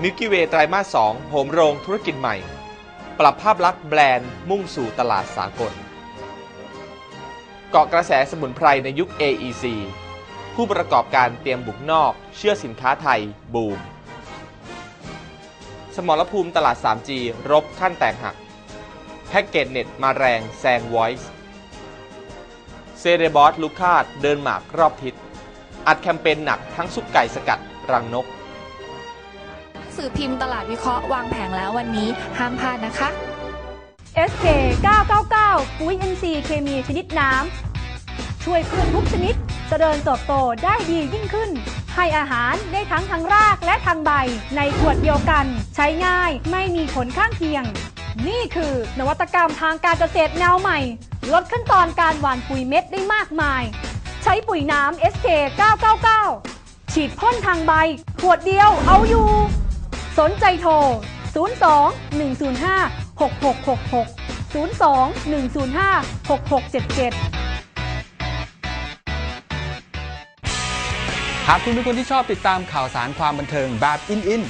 มิลกี้เวย์ไตรมาส 2 โหมโรงธุรกิจใหม่ปรับภาพลักษณ์แบรนด์มุ่งสู่ตลาดสากลเกาะกระแสสมุนไพรในยุค AEC ผู้ประกอบการเตรียมบุกนอกเชื่อสินค้าไทยบูมสมรภูมิตลาด 3G รบขั้นแตกหักแพ็กเกจเน็ตมาแรงแซง Voice เซเรบอสลูคาดเดินหมากรอบทิศอัดแคมเปญหนักทั้งซุปไก่สกัดรังนกสื่อพิมพ์ตลาดวิเคราะห์วางแผงแล้ววันนี้ห้ามพลาดนะคะ SK 999ปุ๋ย NC เคมีชนิดน้ำช่วยพืชทุกชนิดเจริญเติบโตได้ดียิ่งขึ้นให้อาหารได้ทั้งทางรากและทางใบในขวดเดียวกันใช้ง่ายไม่มีผลข้างเคียงนี่คือนวัตกรรมทางการเกษตรแนวใหม่ลดขั้นตอนการหว่านปุ๋ยเม็ดได้มากมายใช้ปุ๋ยน้ำ SK 999ฉีดพ่นทางใบขวดเดียวเอาอยู่สนใจโทร 02 105 6666 02 105 6677หากคุณเป็นคนที่ชอบติดตามข่าวสารความบันเทิงแบบอิน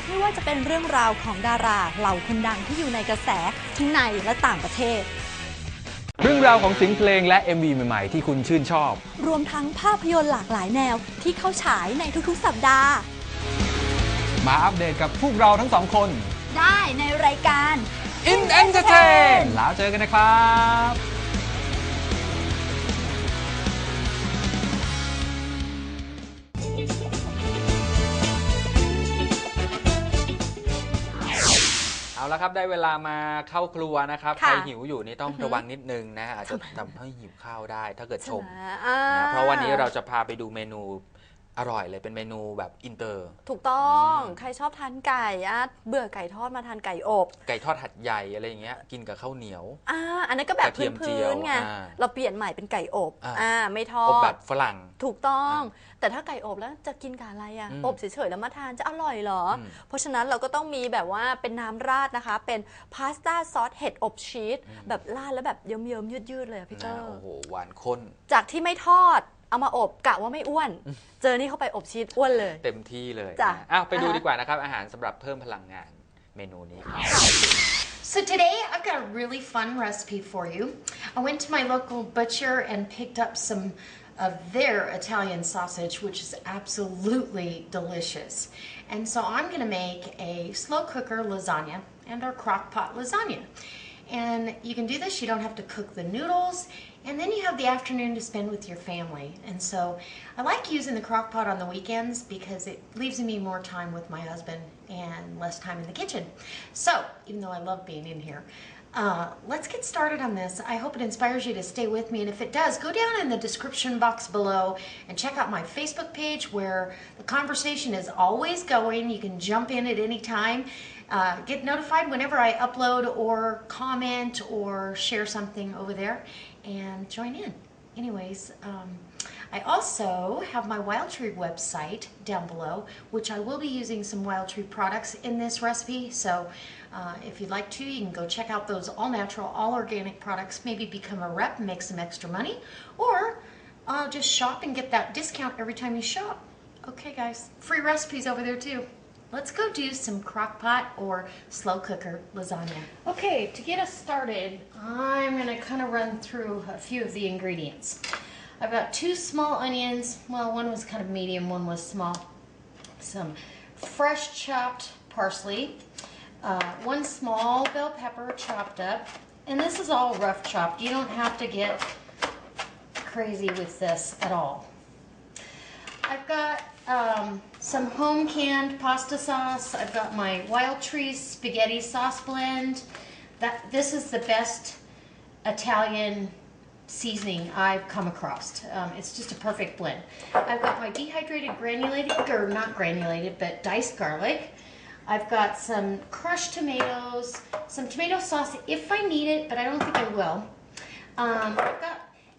ไม่ว่าจะเป็นเรื่องราวของดาราเหล่าคนดังที่อยู่ในกระแสทั้งในและต่างประเทศเรื่องราวของเสียงเพลงและ MV ใหม่ๆที่คุณชื่นชอบรวมทั้งภาพยนตร์หลากหลายแนวที่เข้าฉายในทุกๆสัปดาห์มาอัปเดตกับพวกเราทั้งสองคนได้ในรายการ In Entertain แล้วเจอกันนะครับเอาละครับได้เวลามาเข้าครัวนะครับใครหิวอยู่นี่ต้องระวังนิดนึงนะอาจจะทำให้หิวข้าวได้ถ้าเกิดชมนะเพราะวันนี้เราจะพาไปดูเมนูอร่อยเลยเป็นเมนูแบบอินเตอร์ถูกต้องใครชอบทานไก่เบื่อไก่ทอดมาทานไก่อบไก่ทอดหัดใหญ่อะไรอย่างเงี้ยกินกับข้าวเหนียวอันนั้นก็แบบพื้นๆไงเราเปลี่ยนใหม่เป็นไก่อบไม่ทอดอบแบบฝรั่งถูกต้องแต่ถ้าไก่อบแล้วจะกินกับอะไรอบเฉยๆแล้วมาทานจะอร่อยเหรอเพราะฉะนั้นเราก็ต้องมีแบบว่าเป็นน้ำราดนะคะเป็นพาสต้าซอสเห็ดอบชีสแบบราดแล้วแบบเยิ้มๆยืดๆเลยพี่เตอร์โอ้โหหวานข้นจากที่ไม่ทอดเอามาอบกะว่าไม่อ้วนเจอนี่เข้าไปอบชีสอ้วนเลยเต็มที่เลยจ้ะไปดูดีกว่านะครับอาหารสำหรับเพิ่มพลังงานเมนูนี้ครับ So today I've got a really fun recipe for you. I went to my local butcher and picked up some of their Italian sausage, which is absolutely delicious. And so I'm going to make a slow cooker lasagna and our crock pot lasagna. And you can do this, you don't have to cook the noodles, and then you have the afternoon to spend with your family. And so I like using the crock pot on the weekends because it leaves me more time with my husband and less time in the kitchen. So even though I love being in here, let's get started on this. I hope it inspires you to stay with me, and if it does, go down in the description box below and check out my Facebook page where the conversation is always going. You can jump in at any time. Get notified whenever I upload or comment or share something over there and join in. Anyways, I also have my Wild Tree website down below, which I will be using some Wild Tree products in this recipe. So if you'd like to, you can go check out those all natural, all organic products, maybe become a rep and make some extra money, or just shop and get that discount every time you shop. Okay guys, free recipes over there too. Let's go do some crock pot or slow cooker lasagna. Okay, to get us started, I'm going to kind of run through a few of the ingredients. I've got 2 small onions. Well, one was kind of medium, one was small. Some fresh chopped parsley. 1 small bell pepper chopped up. And this is all rough chopped. You don't have to get crazy with this at all. I've got some home canned pasta sauce. I've got my Wild Tree spaghetti sauce blend. This is the best Italian seasoning I've come across. It's just a perfect blend. I've got my dehydrated granulated, or not granulated, but diced garlic. I've got some crushed tomatoes, some tomato sauce if I need it, but I don't think I will.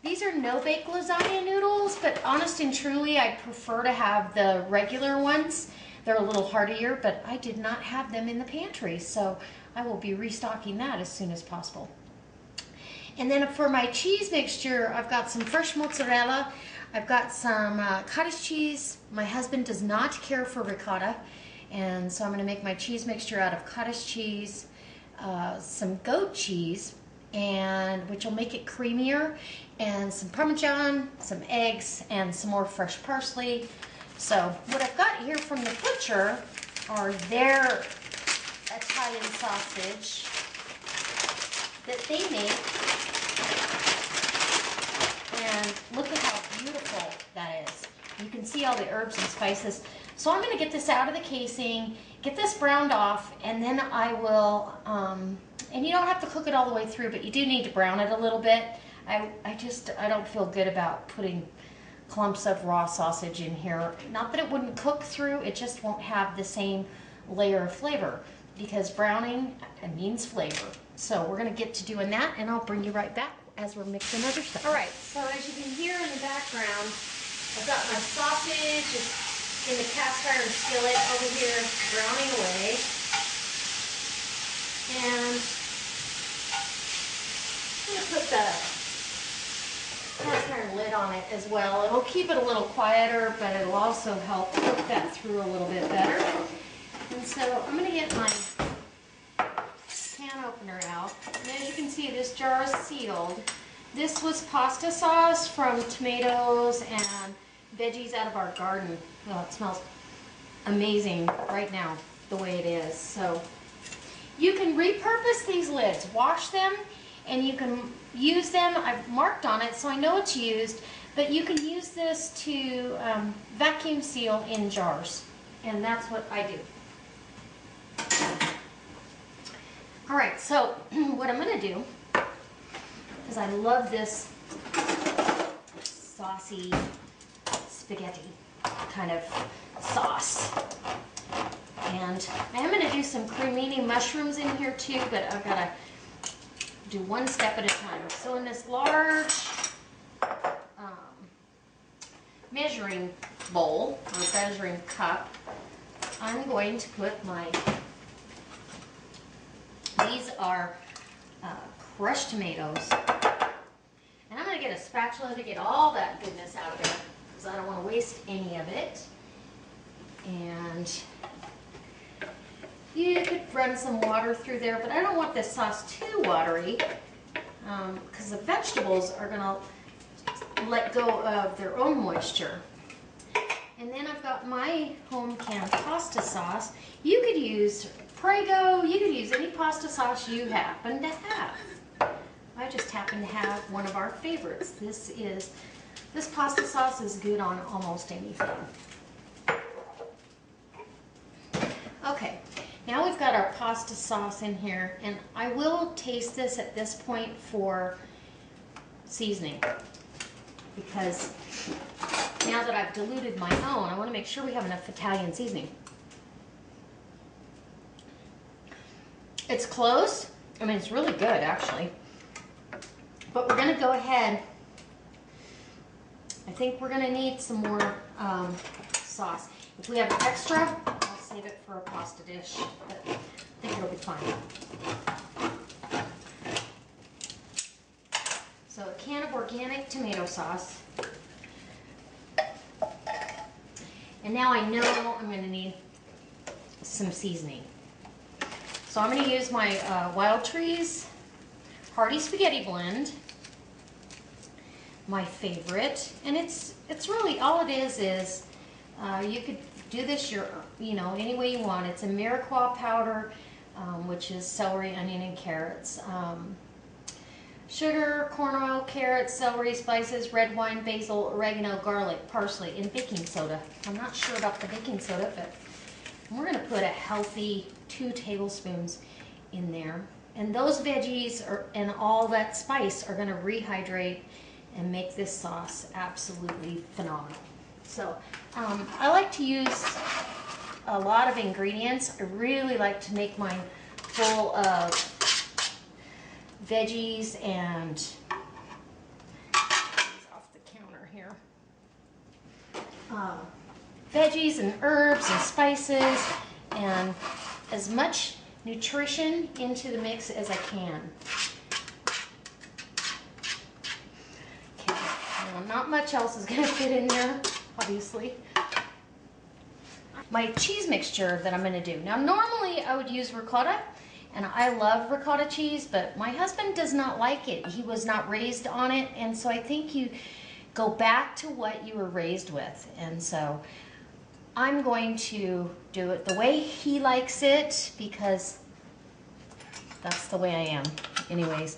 These are no-bake lasagna noodles, but honest and truly, I prefer to have the regular ones. They're a little heartier, but I did not have them in the pantry, so I will be restocking that as soon as possible. And then for my cheese mixture, I've got some fresh mozzarella. I've got some cottage cheese. My husband does not care for ricotta, and so I'm going to make my cheese mixture out of cottage cheese, some goat cheese, and which will make it creamier, and some Parmesan, some eggs, and some more fresh parsley. So what I've got here from the butcher are their Italian sausage that they make. And look at how beautiful that is. You can see all the herbs and spices. So I'm going to get this out of the casing, get this browned off, and then I will, and you don't have to cook it all the way through, but you do need to brown it a little bit. I don't feel good about putting clumps of raw sausage in here. Not that it wouldn't cook through, it just won't have the same layer of flavor, because browning means flavor. So we're going to get to doing that, and I'll bring you right back as we're mixing other stuff. All right, so as you can hear in the background, I've got my sausage in the cast iron skillet over here browning away. And I'm going to put the cast iron lid on it as well. It'll keep it a little quieter, but it'll also help cook that through a little bit better. And so I'm going to get my can opener out. And as you can see, this jar is sealed. This was pasta sauce from tomatoes and veggies out of our garden. Oh, it smells amazing right now, the way it is. So you can repurpose these lids, wash them, and you can use them. I've marked on it so I know it's used, but you can use this to vacuum seal in jars, and that's what I do. All right, so what I'm going to do, because I love this saucy spaghetti kind of sauce, and I am going to do some cremini mushrooms in here too, but I've got to do one step at a time. So in this large measuring bowl or measuring cup, I'm going to put my, these are crushed tomatoes, and I'm going to get a spatula to get all that goodness out of there, because I don't want to waste any of it. And you could run some water through there, but I don't want this sauce too watery, because the vegetables are going to let go of their own moisture. And then I've got my home canned pasta sauce. You could use Prego, you could use any pasta sauce you happen to have. I just happen to have one of our favorites. This pasta sauce is good on almost anything. Okay, now we've got our pasta sauce in here, and I will taste this at this point for seasoning, because now that I've diluted my own, I want to make sure we have enough Italian seasoning. It's close. I mean, it's really good, actually. But we're going to go ahead. I think we're going to need some more sauce. If we have extra, I'll save it for a pasta dish, but I think it'll be fine. So a can of organic tomato sauce. And now I know I'm going to need some seasoning. So I'm going to use my Wild Trees Hearty Spaghetti Blend, my favorite, and it's really all it is you could do this any way you want. It's a Mirepoix powder, which is celery, onion, and carrots. Sugar, corn oil, carrots, celery, spices, red wine, basil, oregano, garlic, parsley, and baking soda. I'm not sure about the baking soda, but we're going to put a healthy 2 tablespoons in there. And those veggies and all that spice are going to rehydrate and make this sauce absolutely phenomenal. So I like to use a lot of ingredients. I really like to make mine full of veggies and off the counter here. Veggies and herbs and spices, and as much nutrition into the mix as I can. Okay, not much else is going to fit in there, obviously. My cheese mixture that I'm going to do. Now, normally I would use ricotta, and I love ricotta cheese, but my husband does not like it. He was not raised on it, and so I think you go back to what you were raised with. And so I'm going to do it the way he likes it, because that's the way I am. Anyways,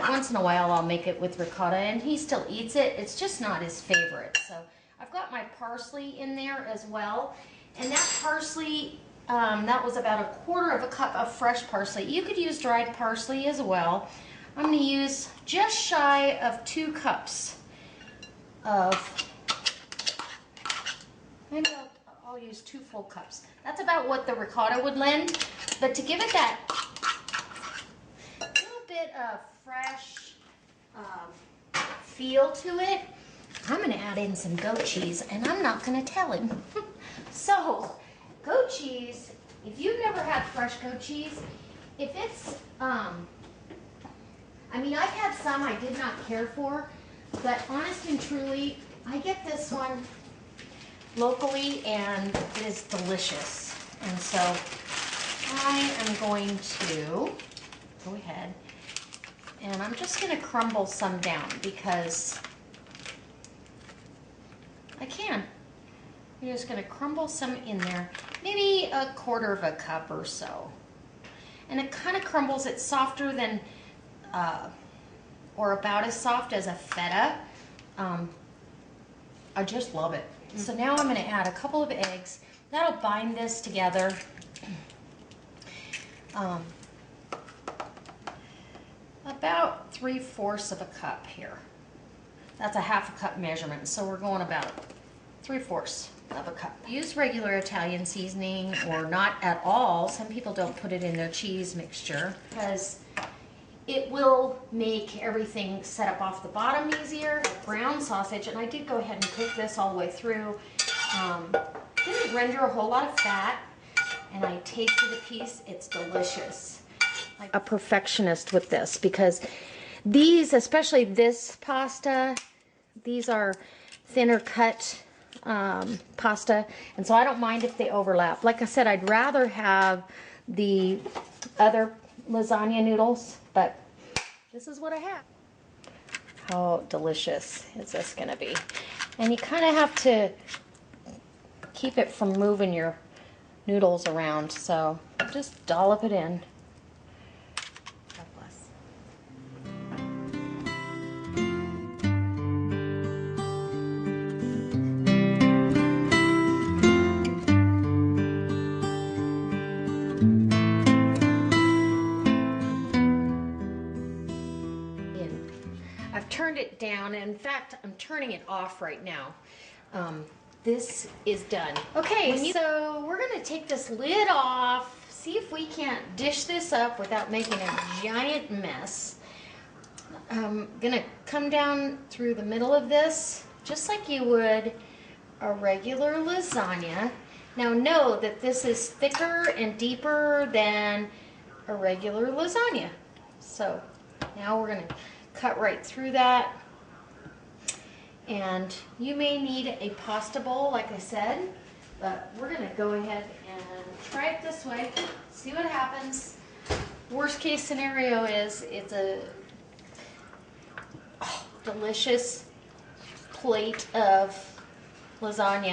once in a while I'll make it with ricotta, and he still eats it. It's just not his favorite. So I've got my parsley in there as well. And that parsley, that was about 1/4 cup of fresh parsley. You could use dried parsley as well. I'm going to use just shy of 2 cups of, maybe I'll use 2 full cups. That's about what the ricotta would lend. But to give it that little bit of fresh feel to it, I'm going to add in some goat cheese, and I'm not going to tell him. So, goat cheese, if you've never had fresh goat cheese, if it's, I mean, I've had some I did not care for, but honest and truly, I get this one locally, and it is delicious. And so, I am going to go ahead, and I'm just going to crumble some down, because I can. You're just going to crumble some in there, maybe 1/4 cup or so. And it kind of crumbles. It's softer than, or about as soft as a feta. I just love it. So now I'm going to add a couple of eggs. That'll bind this together. About 3/4 cup here. That's a 1/2 cup measurement, so we're going about 3/4 cup. Use regular Italian seasoning, or not at all. Some people don't put it in their cheese mixture, because it will make everything set up off the bottom easier. Brown sausage, and I did go ahead and cook this all the way through. Didn't render a whole lot of fat, and I tasted a piece. It's delicious. Like a perfectionist with this, because these, especially this pasta, these are thinner cut pasta, and so I don't mind if they overlap. Like I said, I'd rather have the other lasagna noodles, but this is what I have. How delicious is this going to be? And you kind of have to keep it from moving your noodles around, so just dollop it in. God bless. I've turned it down. In fact, I'm turning it off right now. This is done. Okay, so we're gonna take this lid off, see if we can't dish this up without making a giant mess. I'm gonna come down through the middle of this, just like you would a regular lasagna. Now know that this is thicker and deeper than a regular lasagna. So now we're gonna cut right through that. And you may need a pasta bowl, like I said, but we're gonna go ahead and try it this way, see what happens. Worst case scenario is it's a delicious plate of lasagna.